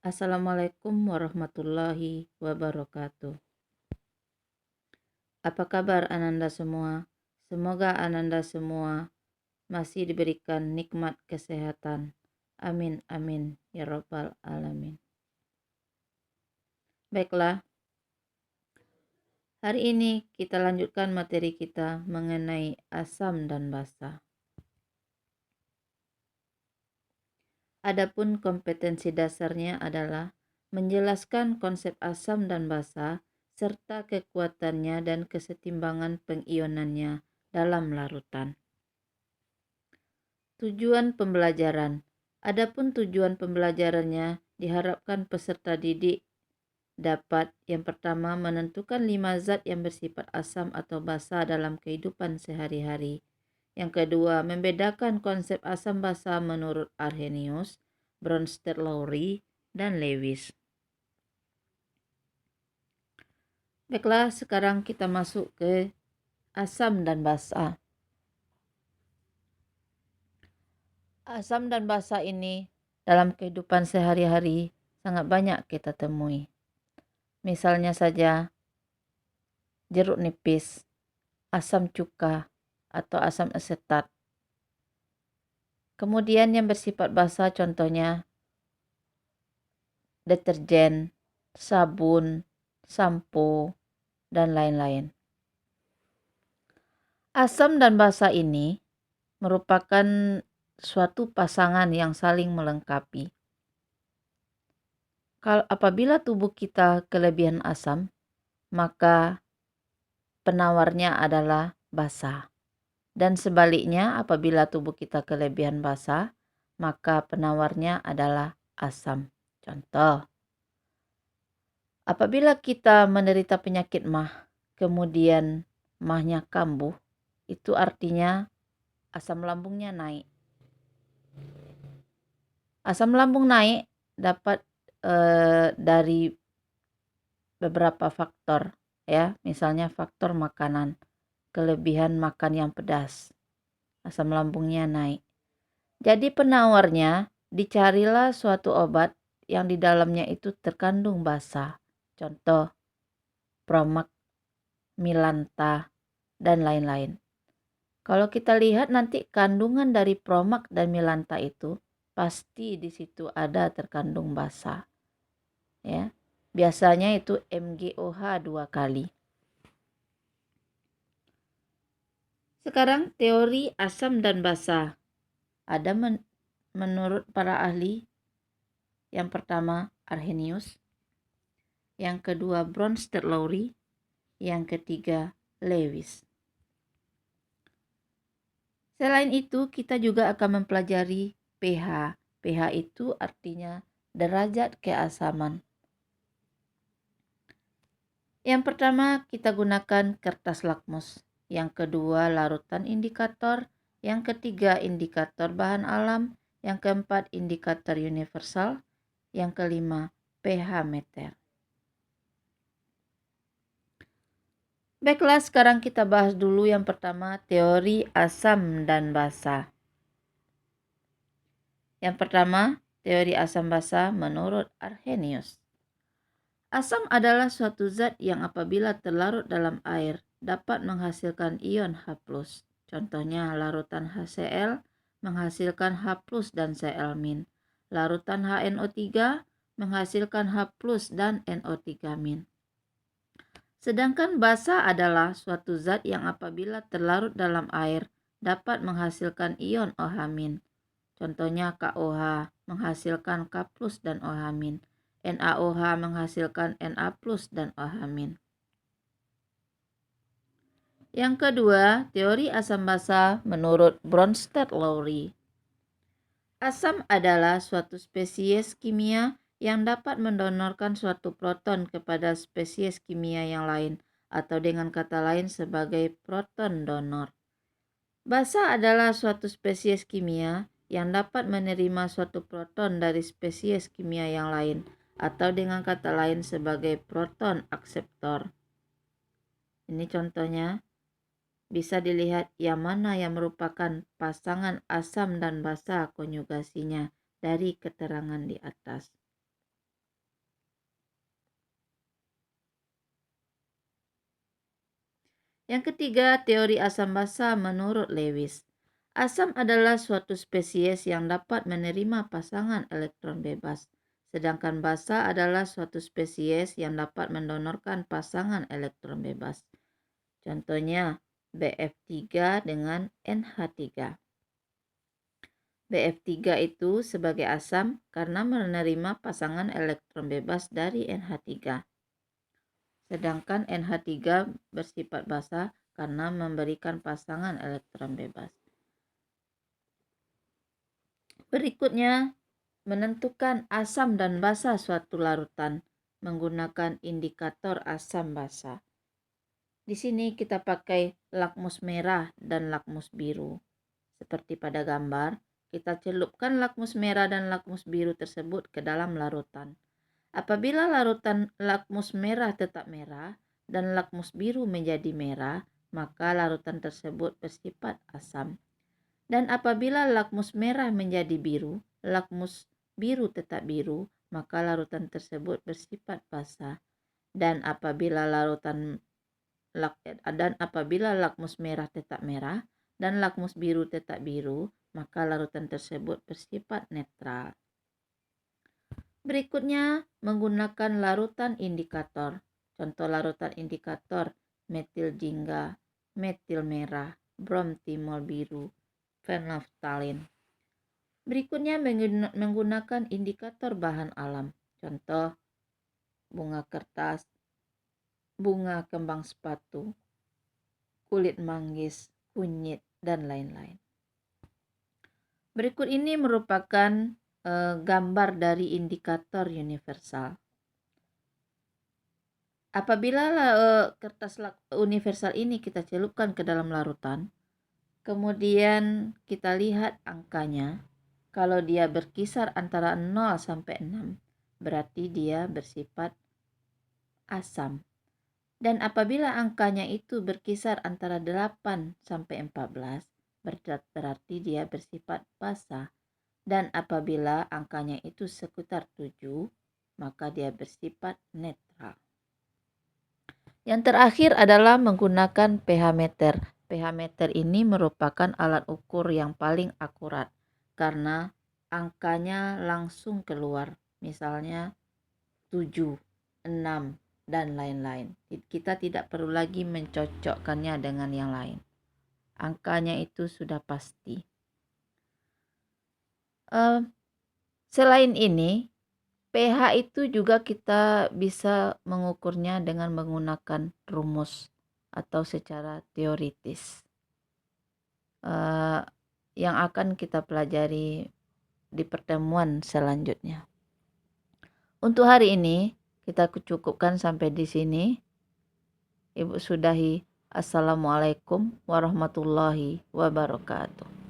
Assalamualaikum warahmatullahi wabarakatuh. Apa kabar Ananda semua? Semoga Ananda semua masih diberikan nikmat kesehatan. Amin, amin, ya Rabbal Alamin. Baiklah, hari ini kita lanjutkan materi kita mengenai asam dan basa. Adapun kompetensi dasarnya adalah menjelaskan konsep asam dan basa serta kekuatannya dan kesetimbangan pengionannya dalam larutan. Tujuan pembelajaran. Adapun tujuan pembelajarannya diharapkan peserta didik dapat yang pertama menentukan 5 zat yang bersifat asam atau basa dalam kehidupan sehari-hari. Yang kedua, membedakan konsep asam basa menurut Arrhenius, Bronsted-Lowry, dan Lewis. Baiklah, sekarang kita masuk ke asam dan basa. Asam dan basa ini dalam kehidupan sehari-hari sangat banyak kita temui. Misalnya saja jeruk nipis, asam cuka, atau asam asetat. Kemudian yang bersifat basa contohnya deterjen, sabun, sampo, dan lain-lain. Asam dan basa ini merupakan suatu pasangan yang saling melengkapi. Apabila tubuh kita kelebihan asam, maka penawarnya adalah basa. Dan sebaliknya, apabila tubuh kita kelebihan basa, maka penawarnya adalah asam. Contoh, apabila kita menderita penyakit mah, kemudian mahnya kambuh, itu artinya asam lambungnya naik. Asam lambung naik dapat dari beberapa faktor, ya, misalnya faktor makanan, kelebihan makan yang pedas, asam lambungnya naik. Jadi penawarnya dicarilah suatu obat yang di dalamnya itu terkandung basa. Contoh, Promax, Milanta, dan lain-lain. Kalau kita lihat nanti kandungan dari Promax dan Milanta itu pasti di situ ada terkandung basa. Ya. Biasanya itu MgOH 2 kali. Sekarang teori asam dan basa. Ada menurut para ahli, yang pertama Arrhenius, yang kedua Bronsted-Lowry, yang ketiga Lewis. Selain itu, kita juga akan mempelajari pH. pH itu artinya derajat keasaman. Yang pertama kita gunakan kertas lakmus. Yang kedua larutan indikator. Yang ketiga indikator bahan alam. Yang keempat indikator universal. Yang kelima pH meter. Baiklah, sekarang kita bahas dulu yang pertama teori asam dan basa. Yang pertama, teori asam basa menurut Arrhenius. Asam adalah suatu zat yang apabila terlarut dalam air dapat menghasilkan ion H+. Contohnya larutan HCl menghasilkan H+ dan Cl-. Larutan HNO3 menghasilkan H+ dan NO3-. Sedangkan basa adalah suatu zat yang apabila terlarut dalam air dapat menghasilkan ion OH-. Contohnya KOH menghasilkan K+ dan OH-. NaOH menghasilkan Na+ dan OH-. Yang kedua, teori asam basa menurut Bronsted-Lowry. Asam adalah suatu spesies kimia yang dapat mendonorkan suatu proton kepada spesies kimia yang lain, atau dengan kata lain sebagai proton donor. Basa adalah suatu spesies kimia yang dapat menerima suatu proton dari spesies kimia yang lain, atau dengan kata lain sebagai proton akseptor. Ini contohnya, bisa dilihat yang mana yang merupakan pasangan asam dan basa konjugasinya dari keterangan di atas. Yang ketiga, teori asam basa menurut Lewis. Asam adalah suatu spesies yang dapat menerima pasangan elektron bebas, sedangkan basa adalah suatu spesies yang dapat mendonorkan pasangan elektron bebas. Contohnya, Bf3 dengan NH3. Bf3 itu sebagai asam karena menerima pasangan elektron bebas dari NH3. Sedangkan NH3 bersifat basa karena memberikan pasangan elektron bebas. Berikutnya, menentukan asam dan basa suatu larutan menggunakan indikator asam basa. Di sini kita pakai lakmus merah dan lakmus biru. Seperti pada gambar, kita celupkan lakmus merah dan lakmus biru tersebut ke dalam larutan. Apabila larutan lakmus merah tetap merah dan lakmus biru menjadi merah, maka larutan tersebut bersifat asam. Dan apabila lakmus merah menjadi biru, lakmus biru tetap biru, maka larutan tersebut bersifat basa. Dan apabila lakmus merah tetap merah dan lakmus biru tetap biru, maka larutan tersebut bersifat netral. Berikutnya, menggunakan larutan indikator. Contoh larutan indikator: metil jingga, metil merah, bromtimol biru, phenolphthalein. Berikutnya, menggunakan indikator bahan alam. Contoh, bunga kertas, bunga kembang sepatu, kulit manggis, kunyit, dan lain-lain. Berikut ini merupakan gambar dari indikator universal. Apabila kertas universal ini kita celupkan ke dalam larutan, kemudian kita lihat angkanya. Kalau dia berkisar antara 0 sampai 6, berarti dia bersifat asam. Dan apabila angkanya itu berkisar antara 8 sampai 14, berarti dia bersifat basa. Dan apabila angkanya itu sekitar 7, maka dia bersifat netral. Yang terakhir adalah menggunakan pH meter. pH meter ini merupakan alat ukur yang paling akurat karena angkanya langsung keluar. Misalnya 7, 6, dan lain-lain. Kita tidak perlu lagi mencocokkannya dengan yang lain. Angkanya itu sudah pasti. Selain ini, pH itu juga kita bisa mengukurnya dengan menggunakan rumus atau secara teoritis. Yang akan kita pelajari di pertemuan selanjutnya. Untuk hari ini kita cukupkan sampai di sini. Ibu sudahi. Assalamualaikum warahmatullahi wabarakatuh.